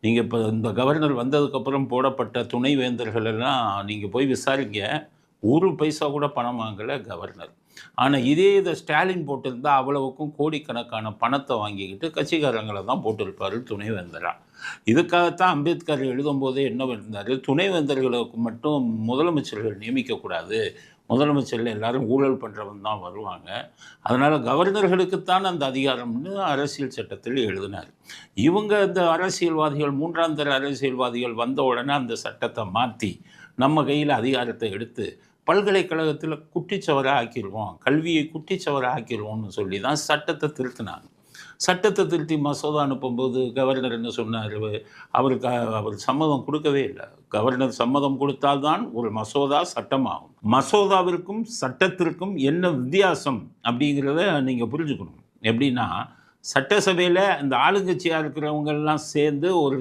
நீங்கள் இப்போ இந்த கவர்னர் வந்ததுக்கப்புறம் போடப்பட்ட துணைவேந்தர்கள் எல்லாம் நீங்கள் போய் விசாரிங்க, ஒரு பைசா கூட பணம் வாங்கலை கவர்னர். ஆனால் இதே இதை ஸ்டாலின் போட்டிருந்தா அவ்வளவுக்கும் கோடிக்கணக்கான பணத்தை வாங்கிக்கிட்டு கட்சிக்காரங்களை தான் போட்டிருப்பார் துணைவேந்தரா. இதுக்காகத்தான் அம்பேத்கர் எழுதும்போதே என்ன இருந்தார், துணைவேந்தர்களுக்கு மட்டும் முதலமைச்சர்கள் நியமிக்கக்கூடாது, முதலமைச்சர்கள் எல்லாரும் ஊழல் பண்ணுறவன் தான் வருவாங்க, அதனால் கவர்னர்களுக்குத்தான் அந்த அதிகாரம்னு அரசியல் சட்டத்தில் எழுதினார். இவங்க இந்த அரசியல்வாதிகள், மூன்றாம் தர அரசியல்வாதிகள் வந்த உடனே அந்த சட்டத்தை மாற்றி நம்ம கையில் அதிகாரத்தை எடுத்து பல்கலைக்கழகத்தில் குட்டிச்சவராக ஆக்கிடுவோம், கல்வியை குட்டிச்சவராக ஆக்கிடுவோம்னு சொல்லி தான் சட்டத்தை திருத்தினாங்க. சட்டத்தை திருத்தி மசோதா அனுப்பும்போது கவர்னர் என்ன சொன்னார், அவர் சம்மதம் கொடுக்கவே இல்லை. கவர்னர் சம்மதம் கொடுத்தால்தான் ஒரு மசோதா சட்டமாகும். மசோதாவிற்கும் சட்டத்திற்கும் என்ன வித்தியாசம் அப்படிங்கிறத நீங்கள் புரிஞ்சுக்கணும். எப்படின்னா, சட்டசபையில் இந்த ஆளுங்கட்சியாக இருக்கிறவங்கெல்லாம் சேர்ந்து ஒரு